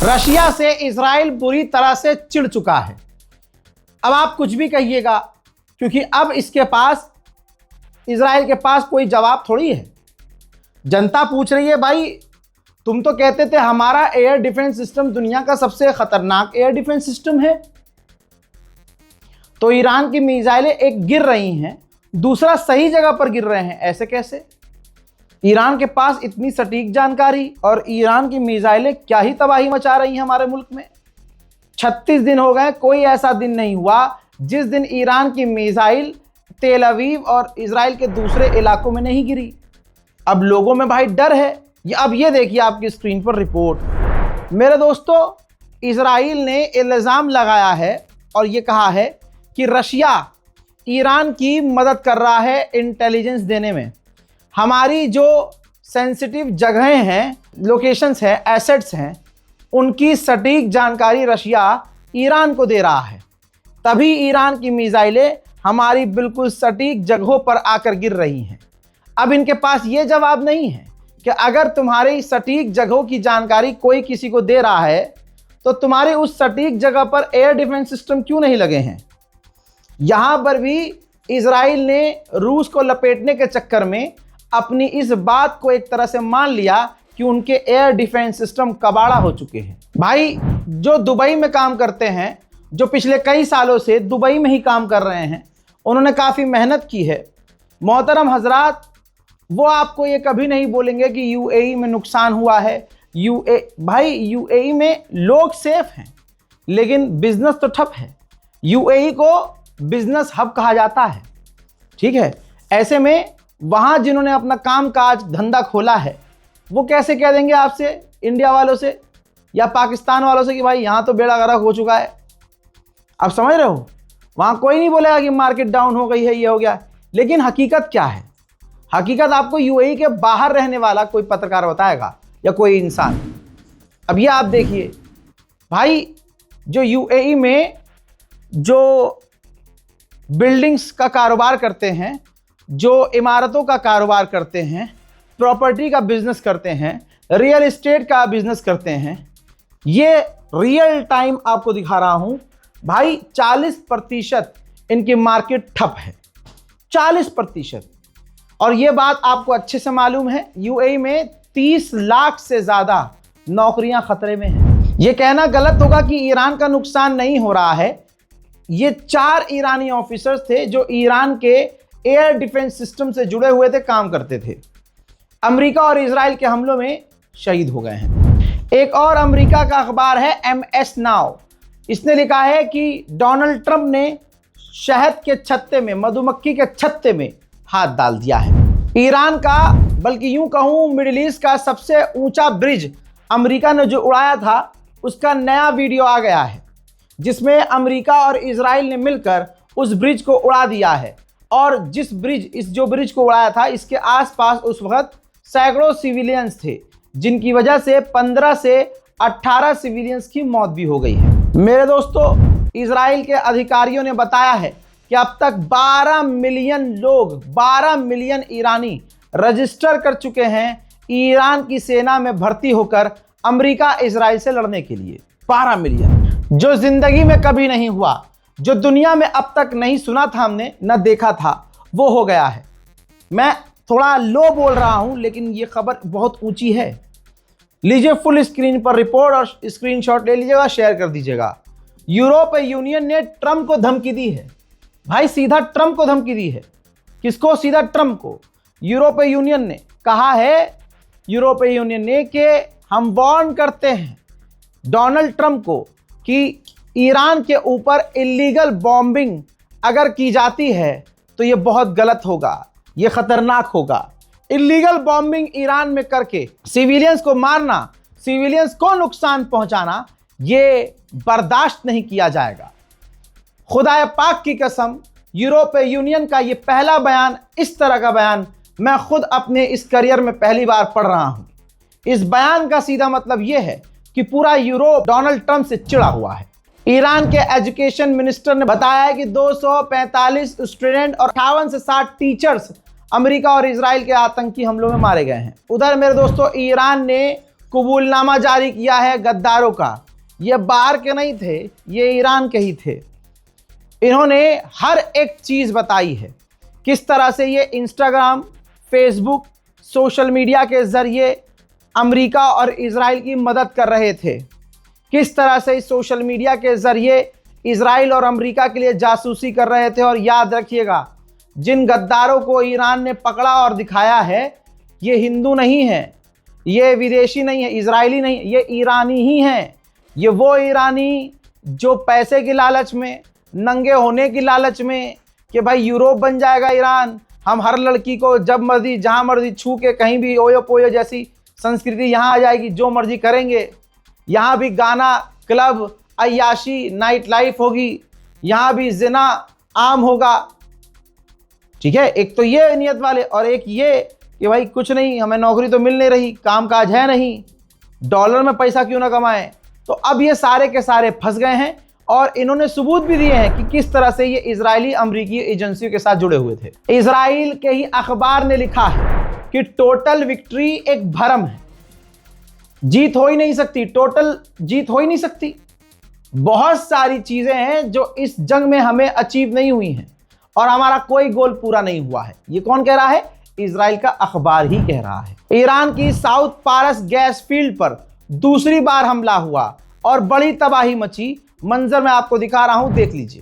Russia से Israel बुरी तरह से चिढ़ चुका है। अब आप कुछ भी कहिएगा, क्योंकि अब इसके पास, इजराइल के पास कोई जवाब थोड़ी है। जनता पूछ रही है, भाई तुम तो कहते थे हमारा एयर डिफेंस सिस्टम दुनिया का सबसे खतरनाक एयर डिफेंस सिस्टम है, तो ईरान की मिसाइलें एक गिर रही हैं, दूसरा सही जगह पर गिर रहे हैं, ऐसे कैसे? ईरान के पास इतनी सटीक जानकारी और ईरान की मिसाइलें क्या ही तबाही मचा रही हैं हमारे मुल्क में। 36 दिन हो गए, कोई ऐसा दिन नहीं हुआ जिस दिन ईरान की मिसाइल तेल अवीव और इजराइल के दूसरे इलाकों में नहीं गिरी। अब लोगों में भाई डर है। अब ये देखिए आपकी स्क्रीन पर रिपोर्ट। मेरे दोस्तों, इजराइल ने इल्ज़ाम लगाया है और ये कहा है कि रशिया ईरान की मदद कर रहा है इंटेलिजेंस देने में। हमारी जो सेंसिटिव जगहें हैं, लोकेशंस हैं, एसेट्स हैं, उनकी सटीक जानकारी रशिया ईरान को दे रहा है, तभी ईरान की मिसाइलें हमारी बिल्कुल सटीक जगहों पर आकर गिर रही हैं। अब इनके पास ये जवाब नहीं है कि अगर तुम्हारी सटीक जगहों की जानकारी कोई किसी को दे रहा है तो तुम्हारी उस सटीक जगह पर एयर डिफेंस सिस्टम क्यों नहीं लगे हैं। यहाँ पर भी इजराइल ने रूस को लपेटने के चक्कर में अपनी इस बात को एक तरह से मान लिया कि उनके एयर डिफेंस सिस्टम कबाड़ा हो चुके हैं। भाई जो दुबई में काम करते हैं, जो पिछले कई सालों से दुबई में ही काम कर रहे हैं, उन्होंने काफ़ी मेहनत की है। मोहतरम हजरात, वो आपको ये कभी नहीं बोलेंगे कि यूएई में नुकसान हुआ है। भाई यूएई में लोग सेफ हैं, लेकिन बिजनेस तो ठप है। यूएई को बिजनेस हब कहा जाता है, ठीक है। ऐसे में वहाँ जिन्होंने अपना काम काज धंधा खोला है, वो कैसे कह देंगे आपसे, इंडिया वालों से या पाकिस्तान वालों से कि भाई यहाँ तो बेड़ा गर्क हो चुका है। आप समझ रहे हो, वहाँ कोई नहीं बोलेगा कि मार्केट डाउन हो गई है, ये हो गया। लेकिन हकीकत क्या है? हकीकत आपको यूएई के बाहर रहने वाला कोई पत्रकार बताएगा या कोई इंसान। अब ये आप देखिए भाई, जो यूएई में जो बिल्डिंग्स का कारोबार करते हैं, जो इमारतों का कारोबार करते हैं, प्रॉपर्टी का बिजनेस करते हैं, रियल एस्टेट का बिजनेस करते हैं, ये रियल टाइम आपको दिखा रहा हूं भाई। 40% इनकी मार्केट ठप है, 40%। और ये बात आपको अच्छे से मालूम है, यूएई में 30 लाख से ज़्यादा नौकरियां खतरे में हैं। ये कहना गलत होगा कि ईरान का नुकसान नहीं हो रहा है। ये 4 ईरानी ऑफिसर्स थे जो ईरान के एयर डिफेंस सिस्टम से जुड़े हुए थे, काम करते थे। अमेरिका और इजराइल के हमलों में शहीद हो गए हैं। एक और अमेरिका का अखबार है MS नाउ, इसने लिखा है कि डोनाल्ड ट्रंप ने शहद के छत्ते में, मधुमक्खी के छत्ते में हाथ डाल दिया है। ईरान का, बल्कि यूं कहूं मिडिल ईस्ट का सबसे ऊंचा ब्रिज अमेरिका ने जो उड़ाया था, उसका नया वीडियो आ गया है, जिसमें अमेरिका और इजराइल ने मिलकर उस ब्रिज को उड़ा दिया है। और जो ब्रिज को उड़ाया था, इसके आसपास उस वक्त सैकड़ों सिविलियंस थे, जिनकी वजह से 15 से 18 सिविलियंस की मौत भी हो गई है। मेरे दोस्तों, इजराइल के अधिकारियों ने बताया है कि अब तक 12 मिलियन लोग, 12 मिलियन ईरानी रजिस्टर कर चुके हैं ईरान की सेना में भर्ती होकर अमेरिका इजराइल से लड़ने के लिए। 12 मिलियन, जो जिंदगी में कभी नहीं हुआ, जो दुनिया में अब तक नहीं सुना था हमने, न देखा था, वो हो गया है। मैं थोड़ा लो बोल रहा हूं, लेकिन ये खबर बहुत ऊंची है। लीजिए फुल स्क्रीन पर रिपोर्ट और स्क्रीनशॉट ले लीजिएगा, शेयर कर दीजिएगा। यूरोपीय यूनियन ने ट्रंप को धमकी दी है। भाई सीधा ट्रंप को धमकी दी है। किसको? सीधा ट्रंप को। यूरोपीय यूनियन ने कहा है, यूरोपीय यूनियन ने, कि हम वार्न करते हैं डोनाल्ड ट्रंप को कि ईरान के ऊपर इलीगल बॉम्बिंग अगर की जाती है तो ये बहुत गलत होगा, ये खतरनाक होगा। इलीगल बॉम्बिंग ईरान में करके सिविलियंस को मारना, सिविलियंस को नुकसान पहुंचाना, ये बर्दाश्त नहीं किया जाएगा। खुदाए पाक की कसम, यूरोपीय यूनियन का ये पहला बयान, इस तरह का बयान मैं खुद अपने इस करियर में पहली बार पढ़ रहा हूं। इस बयान का सीधा मतलब यह है कि पूरा यूरोप डोनाल्ड ट्रंप से चिढ़ा हुआ है। ईरान के एजुकेशन मिनिस्टर ने बताया है कि 245 स्टूडेंट और 58 से 60 टीचर्स अमेरिका और इजराइल के आतंकी हमलों में मारे गए हैं। उधर मेरे दोस्तों, ईरान ने कबूलनामा जारी किया है गद्दारों का। ये बाहर के नहीं थे, ये ईरान के ही थे। इन्होंने हर एक चीज़ बताई है, किस तरह से ये इंस्टाग्राम, फेसबुक, सोशल मीडिया के ज़रिए अमेरिका और इज़राइल की मदद कर रहे थे, किस तरह से इस सोशल मीडिया के ज़रिए इज़राइल और अमेरिका के लिए जासूसी कर रहे थे। और याद रखिएगा, जिन गद्दारों को ईरान ने पकड़ा और दिखाया है, ये हिंदू नहीं है, ये विदेशी नहीं है, इज़राइली नहीं, ये ईरानी ही हैं। ये वो ईरानी जो पैसे की लालच में, नंगे होने की लालच में कि भाई यूरोप बन जाएगा ईरान, हम हर लड़की को जब मर्जी जहाँ मर्जी छू के कहीं भी ओयो पोयो जैसी संस्कृति यहाँ आ जाएगी, जो मर्जी करेंगे, यहाँ भी गाना, क्लब, अय्याशी, नाइट लाइफ होगी, यहाँ भी जिना आम होगा। ठीक है, एक तो ये नियत वाले, और एक ये कि भाई कुछ नहीं, हमें नौकरी तो मिल नहीं रही, काम काज है नहीं, डॉलर में पैसा क्यों ना कमाएं। तो अब ये सारे के सारे फंस गए हैं और इन्होंने सबूत भी दिए हैं कि किस तरह से ये इजरायली अमेरिकी एजेंसियों के साथ जुड़े हुए थे। इजराइल के ही अखबार ने लिखा है कि टोटल विक्ट्री एक भ्रम है, जीत हो ही नहीं सकती, टोटल जीत हो ही नहीं सकती। बहुत सारी चीजें हैं जो इस जंग में हमें अचीव नहीं हुई हैं और हमारा कोई गोल पूरा नहीं हुआ है। ये कौन कह रहा है? इजराइल का अखबार ही कह रहा है। ईरान की साउथ पारस गैस फील्ड पर दूसरी बार हमला हुआ और बड़ी तबाही मची। मंजर मैं आपको दिखा रहा हूं, देख लीजिए।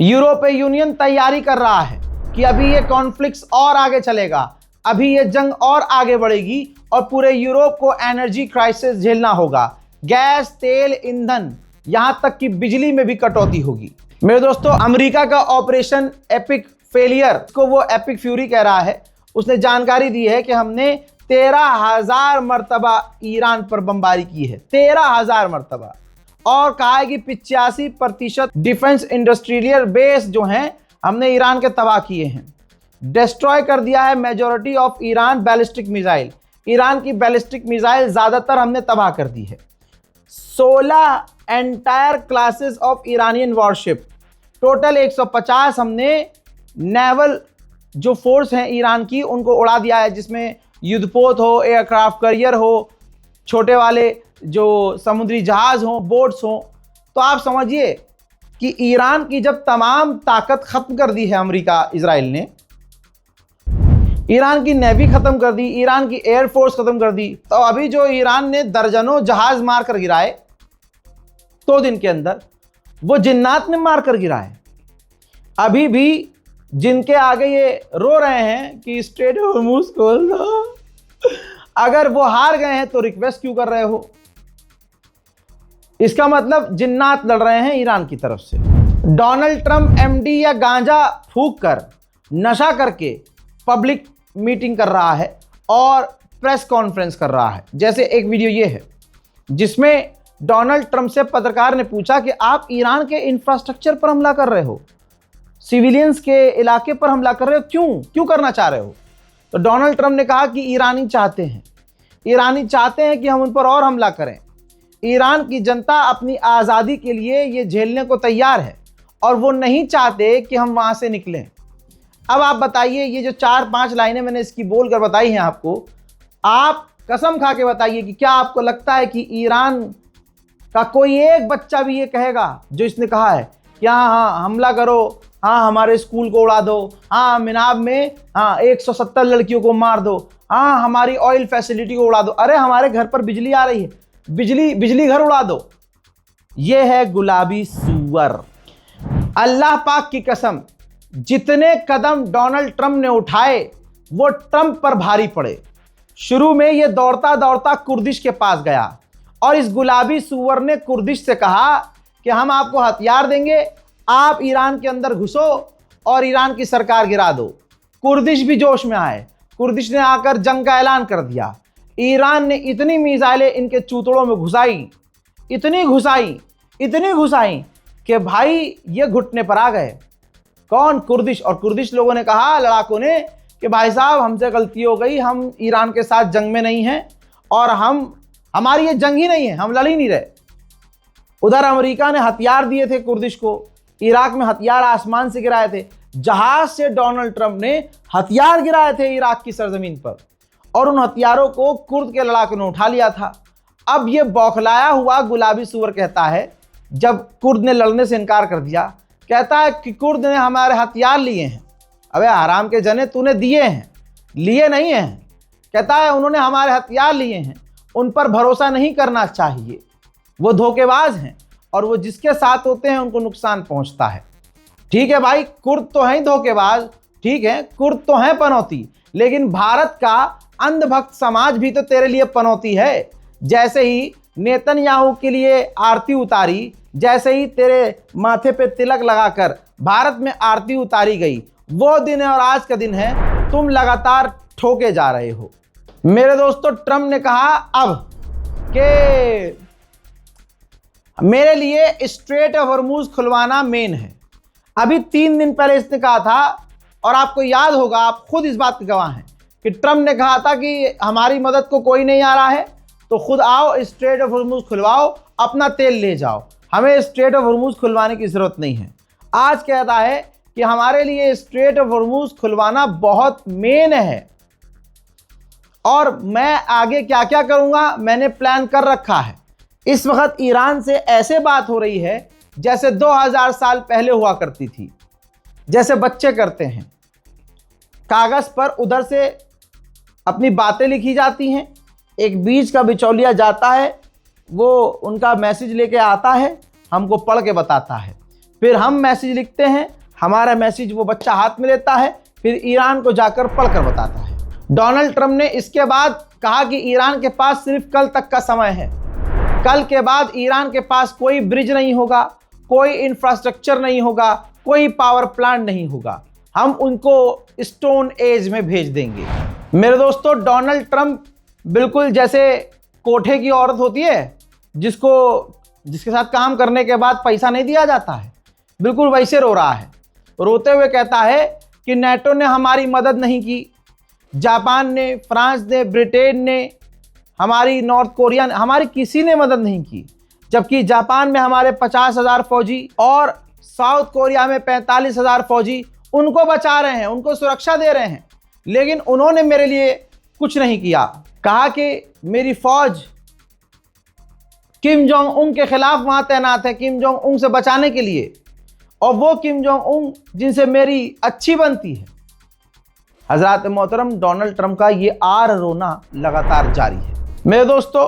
यूरोपीय यूनियन तैयारी कर रहा है कि अभी ये कॉन्फ्लिक्ट और आगे चलेगा, अभी ये जंग और आगे बढ़ेगी और पूरे यूरोप को एनर्जी क्राइसिस झेलना होगा। गैस, तेल, ईंधन, यहां तक कि बिजली में भी कटौती होगी। मेरे दोस्तों, अमेरिका का ऑपरेशन एपिक फेलियर को वो एपिक फ्यूरी कह रहा है, उसने जानकारी दी है कि हमने 13,000 मरतबा ईरान पर बमबारी की है, 13,000 मरतबा। और कहा है कि 85% डिफेंस इंडस्ट्रियल बेस जो हैं हमने ईरान के तबाह किए हैं। डिस्ट्रॉय कर दिया है majority of Iran ballistic missile, Iran की बैलिस्टिक मिसाइल ज़्यादातर हमने तबाह कर दी है। 16 entire classes of Iranian worship, total 150 हमने नेवल जो फोर्स हैं ईरान की उनको उड़ा दिया है, जिसमें युद्धपोत हो, एयरक्राफ्ट कैरियर हो, छोटे वाले जो समुद्री जहाज हों, बोट्स हों। तो आप समझिए कि ईरान की जब तमाम ताकत खत्म कर दी है अमेरिका इजराइल ने, ईरान की नेवी खत्म कर दी, ईरान की एयरफोर्स खत्म कर दी, तो अभी जो ईरान ने दर्जनों जहाज मार कर गिराए 2 दिन के अंदर, वो जिन्नात ने मार कर गिराए। अभी भी जिनके आगे ये रो रहे हैं कि स्ट्रेट ऑफ हॉर्मुज़ खोल दो, अगर वो हार गए हैं तो रिक्वेस्ट क्यों कर रहे हो? इसका मतलब जिन्नात लड़ रहे हैं ईरान की तरफ से। डोनाल्ड ट्रंप एमडी या गांजा फूंक कर, नशा करके पब्लिक मीटिंग कर रहा है और प्रेस कॉन्फ्रेंस कर रहा है। जैसे एक वीडियो ये है जिसमें डोनाल्ड ट्रंप से पत्रकार ने पूछा कि आप ईरान के इंफ्रास्ट्रक्चर पर हमला कर रहे हो, सिविलियंस के इलाके पर हमला कर रहे हो, क्यों करना चाह रहे हो? तो डोनाल्ड ट्रंप ने कहा कि ईरानी चाहते हैं कि हम उन पर और हमला करें। ईरान की जनता अपनी आज़ादी के लिए ये झेलने को तैयार है और वो नहीं चाहते कि हम वहाँ से निकलें। अब आप बताइए, ये जो 4-5 लाइनें मैंने इसकी बोल कर बताई हैं आपको, आप कसम खा के बताइए कि क्या आपको लगता है कि ईरान का कोई एक बच्चा भी ये कहेगा जो इसने कहा है कि हाँ हमला करो, हाँ हमारे स्कूल को उड़ा दो, हाँ मिनाब में 170 लड़कियों को मार दो, हाँ हमारी ऑयल फैसिलिटी को उड़ा दो, अरे हमारे घर पर बिजली आ रही है, बिजली घर उड़ा दो। ये है गुलाबी सूअर। अल्लाह पाक की कसम, जितने कदम डोनाल्ड ट्रंप ने उठाए वो ट्रंप पर भारी पड़े। शुरू में ये दौड़ता दौड़ता कुर्दिश के पास गया और इस गुलाबी सूअर ने कुर्दिश से कहा कि हम आपको हथियार देंगे, आप ईरान के अंदर घुसो और ईरान की सरकार गिरा दो। कुर्दिश भी जोश में आए, कुर्दिश ने आकर जंग का ऐलान कर दिया। ईरान ने इतनी मिसाइलें इनके चूतड़ों में घुसाई, इतनी घुसाई कि भाई ये घुटने पर आ गए। कौन? कुर्दिश। और कुर्दिश लोगों ने कहा, लड़ाकों ने, कि भाई साहब हमसे गलती हो गई, हम ईरान के साथ जंग में नहीं हैं और हमारी ये जंग ही नहीं है, हम लड़ ही नहीं रहे। उधर अमेरिका ने हथियार दिए थे कुर्दिश को, इराक में हथियार आसमान से गिराए थे, जहाज से डोनाल्ड ट्रंप ने हथियार गिराए थे इराक की सरजमीन पर, और उन हथियारों को कुर्द के लड़ाकों ने उठा लिया था। अब ये बौखलाया हुआ गुलाबी सूअर कहता है, जब कुर्द ने लड़ने से इनकार कर दिया, कहता है कि कुर्द ने हमारे हथियार लिए हैं। अबे हराम के जने, तूने दिए हैं, लिए नहीं हैं। कहता है उन्होंने हमारे हथियार लिए हैं, उन पर भरोसा नहीं करना चाहिए, वो धोखेबाज हैं और वो जिसके साथ होते हैं उनको नुकसान पहुंचता है। ठीक है भाई, कुर्द तो हैं धोखेबाज, ठीक है, कुर्द तो हैं पनौती, लेकिन भारत का अंधभक्त समाज भी तो तेरे लिए पनौती है। जैसे ही नेतन्याहू के लिए आरती उतारी, जैसे ही तेरे माथे पे तिलक लगाकर भारत में आरती उतारी गई, वो दिन है और आज का दिन है, तुम लगातार ठोके जा रहे हो। मेरे दोस्तों, ट्रंप ने कहा अब कि मेरे लिए स्ट्रेट ऑफ हॉर्मुज खुलवाना मेन है। अभी 3 दिन पहले इसने कहा था, और आपको याद होगा, आप खुद इस बात के गवाह हैं, कि ट्रंप ने कहा था कि हमारी मदद को कोई नहीं आ रहा है तो खुद आओ, स्ट्रेट ऑफ हॉर्मुज खुलवाओ, अपना तेल ले जाओ, हमें स्ट्रेट ऑफ हॉर्मुज खुलवाने की ज़रूरत नहीं है। आज कहता है कि हमारे लिए स्ट्रेट ऑफ हॉर्मुज खुलवाना बहुत मेन है और मैं आगे क्या क्या करूंगा मैंने प्लान कर रखा है। इस वक्त ईरान से ऐसे बात हो रही है जैसे 2000 साल पहले हुआ करती थी, जैसे बच्चे करते हैं। कागज़ पर उधर से अपनी बातें लिखी जाती हैं, एक बीच का बिचौलिया जाता है, वो उनका मैसेज लेके आता है, हमको पढ़ के बताता है, फिर हम मैसेज लिखते हैं, हमारा मैसेज वो बच्चा हाथ में लेता है, फिर ईरान को जाकर पढ़कर बताता है। डोनाल्ड ट्रंप ने इसके बाद कहा कि ईरान के पास सिर्फ कल तक का समय है, कल के बाद ईरान के पास कोई ब्रिज नहीं होगा, कोई इंफ्रास्ट्रक्चर नहीं होगा, कोई पावर प्लांट नहीं होगा, हम उनको स्टोन एज में भेज देंगे। मेरे दोस्तों, डोनाल्ड ट्रंप बिल्कुल जैसे कोठे की औरत होती है जिसके साथ काम करने के बाद पैसा नहीं दिया जाता है, बिल्कुल वैसे रो रहा है। रोते हुए कहता है कि नेटो ने हमारी मदद नहीं की, जापान ने, फ्रांस ने, ब्रिटेन ने, हमारी नॉर्थ कोरिया ने, हमारी किसी ने मदद नहीं की, जबकि जापान में हमारे 50,000 फौजी और साउथ कोरिया में 45,000 फौजी उनको बचा रहे हैं, उनको सुरक्षा दे रहे हैं, लेकिन उन्होंने मेरे लिए कुछ नहीं किया। कहा कि मेरी फौज किम जोंग उन के खिलाफ वहां तैनात है, किम जोंग उन से बचाने के लिए, और वो किम जोंग उन जिनसे मेरी अच्छी बनती है। हजरत मोहतरम, डोनाल्ड ट्रंप का ये आर रोना लगातार जारी है। मेरे दोस्तों,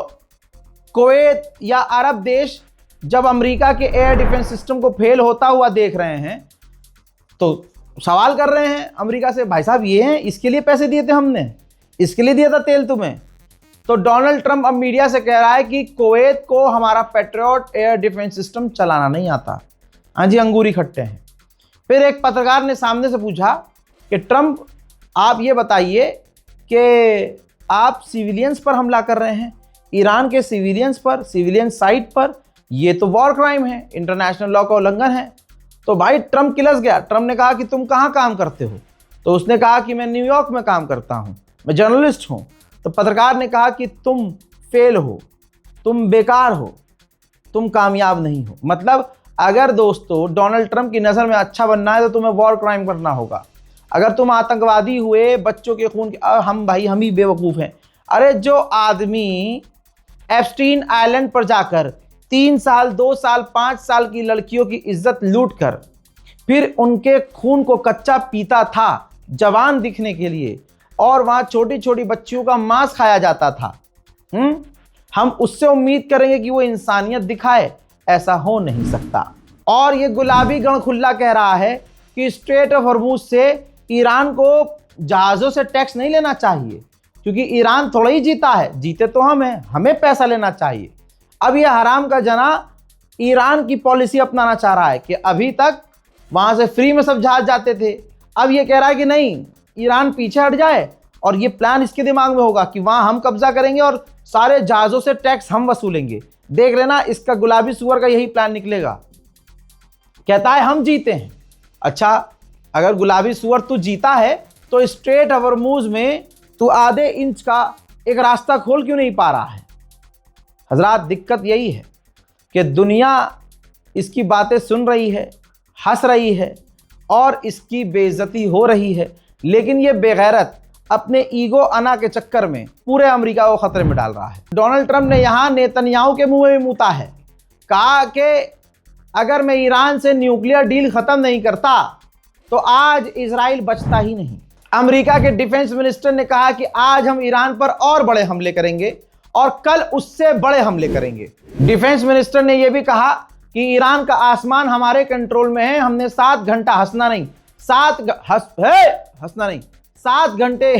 कुवैत या अरब देश जब अमेरिका के एयर डिफेंस सिस्टम को फेल होता हुआ देख रहे हैं तो सवाल कर रहे हैं अमेरिका से, भाई साहब ये हैं, इसके लिए पैसे दिए थे हमने, इसके लिए दिया था तेल तुम्हें। तो डोनाल्ड ट्रंप अब मीडिया से कह रहा है कि कुवैत को हमारा पैट्रियट एयर डिफेंस सिस्टम चलाना नहीं आता। हाँ जी, अंगूरी खट्टे हैं। फिर एक पत्रकार ने सामने से पूछा कि ट्रंप, आप ये बताइए कि आप सिविलियंस पर हमला कर रहे हैं, ईरान के सिविलियंस पर, सिविलियन साइट पर, ये तो वॉर क्राइम है, इंटरनेशनल लॉ का उल्लंघन है। तो भाई ट्रंप किलस गया। ट्रंप ने कहा कि तुम कहाँ काम करते हो? तो उसने कहा कि मैं न्यूयॉर्क में काम करता हूँ, मैं जर्नलिस्ट हूँ। तो पत्रकार ने कहा कि तुम फेल हो, तुम बेकार हो, तुम कामयाब नहीं हो। मतलब अगर दोस्तों डोनाल्ड ट्रंप की नज़र में अच्छा बनना है तो तुम्हें वॉर क्राइम करना होगा। अगर तुम आतंकवादी हुए, बच्चों के खून के, हम ही बेवकूफ़ हैं। अरे जो आदमी एप्स्टीन आइलैंड पर जाकर 3 साल, 2 साल, 5 साल की लड़कियों की इज्जत लूट कर फिर उनके खून को कच्चा पीता था जवान दिखने के लिए, और वहाँ छोटी छोटी बच्चियों का मांस खाया जाता था, हम उससे उम्मीद करेंगे कि वो इंसानियत दिखाए? ऐसा हो नहीं सकता। और ये गुलाबी गण खुल्ला कह रहा है कि स्ट्रेट ऑफ हॉर्मुज से ईरान को जहाज़ों से टैक्स नहीं लेना चाहिए, क्योंकि ईरान थोड़ा ही जीता है, जीते तो हम हैं, हमें पैसा लेना चाहिए। अब ये हराम का जना ईरान की पॉलिसी अपनाना चाह रहा है कि अभी तक वहाँ से फ्री में सब जहाज जाते थे, अब ये कह रहा है कि नहीं, ईरान पीछे हट जाए, और ये प्लान इसके दिमाग में होगा कि वहाँ हम कब्जा करेंगे और सारे जहाज़ों से टैक्स हम वसूलेंगे। देख लेना, इसका गुलाबी सुअर का यही प्लान निकलेगा। कहता है हम जीते हैं। अच्छा, अगर गुलाबी सुअर तू जीता है तो स्ट्रेट हॉर्मुज में तू आधे इंच का एक रास्ता खोल क्यों नहीं पा रहा है? हजरात, दिक्कत यही है कि दुनिया इसकी बातें सुन रही है, हंस रही है और इसकी बेइज्जती हो रही है, लेकिन ये बेगैरत अपने ईगो अना के चक्कर में पूरे अमेरिका को खतरे में डाल रहा है। डोनाल्ड ट्रंप ने यहाँ नेतन्याहू के मुंह में भी मूता है, कहा कि अगर मैं ईरान से न्यूक्लियर डील खत्म नहीं करता तो आज इजराइल बचता ही नहीं। अमेरिका के डिफेंस मिनिस्टर ने कहा कि आज हम ईरान पर और बड़े हमले करेंगे और कल उससे बड़े हमले करेंगे। डिफेंस मिनिस्टर ने यह भी कहा कि ईरान का आसमान हमारे कंट्रोल में है, हमने 7 घंटा हंसना नहीं 7 घंटे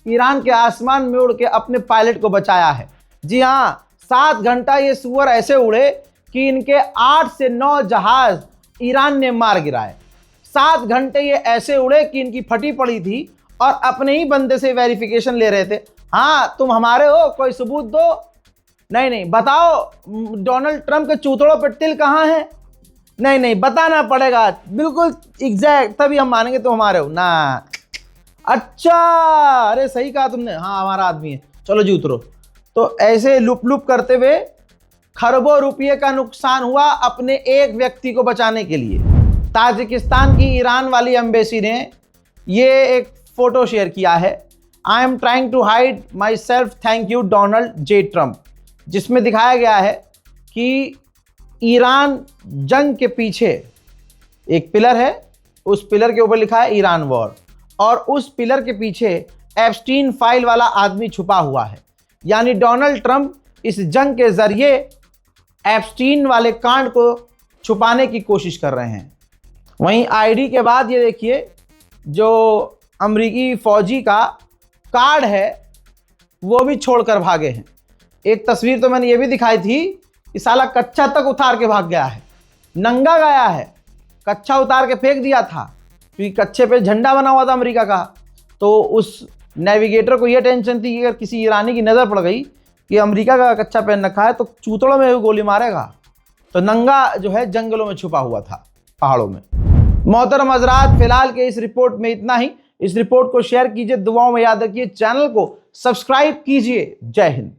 ईरान के आसमान में उड़ के अपने पायलट को बचाया है। जी हाँ, 7 घंटा ये सुअर ऐसे उड़े कि इनके 8 से 9 जहाज ईरान ने मार गिराए। 7 घंटे ये ऐसे उड़े कि इनकी फटी पड़ी थी और अपने ही बंदे से वेरिफिकेशन ले रहे थे। हाँ, तुम हमारे हो, कोई सबूत दो। नहीं, बताओ डोनाल्ड ट्रंप के चूतड़ों पे तिल कहाँ है? नहीं, बताना पड़ेगा बिल्कुल एग्जैक्ट, तभी हम मानेंगे तुम हमारे हो ना। अच्छा, अरे सही कहा तुमने, हाँ हमारा आदमी है, चलो जी उतरो। तो ऐसे लुप लुप करते हुए खरबों रुपये का नुकसान हुआ अपने एक व्यक्ति को बचाने के लिए। ताजिकिस्तान की ईरान वाली एम्बेसी ने ये एक फोटो शेयर किया है, I am trying to hide myself, thank you Donald J Trump, जिसमें दिखाया गया है कि ईरान जंग के पीछे एक पिलर है, उस पिलर के ऊपर लिखा है ईरान वॉर, और उस पिलर के पीछे एप्स्टीन फाइल वाला आदमी छुपा हुआ है। यानी डोनाल्ड ट्रंप इस जंग के जरिए एप्स्टीन वाले कांड को छुपाने की कोशिश कर रहे हैं। वहीं आईडी के बाद ये देखिए, जो अमरीकी फौजी का कार्ड है वो भी छोड़कर भागे हैं। एक तस्वीर तो मैंने ये भी दिखाई थी कि साला कच्चा तक उतार के भाग गया है, नंगा गया है, कच्चा उतार के फेंक दिया था क्योंकि कच्चे पे झंडा बना हुआ था अमेरिका का। तो उस नेविगेटर को ये टेंशन थी कि अगर किसी ईरानी की नज़र पड़ गई कि अमेरिका का कच्चा पहन रखा है तो चूतड़ों में गोली मारेगा, तो नंगा जो है जंगलों में छुपा हुआ था, पहाड़ों में। मोहतरम हज़रात, फिलहाल के इस रिपोर्ट में इतना ही। इस रिपोर्ट को शेयर कीजिए, दुआओं में याद रखिए, चैनल को सब्सक्राइब कीजिए। जय हिंद।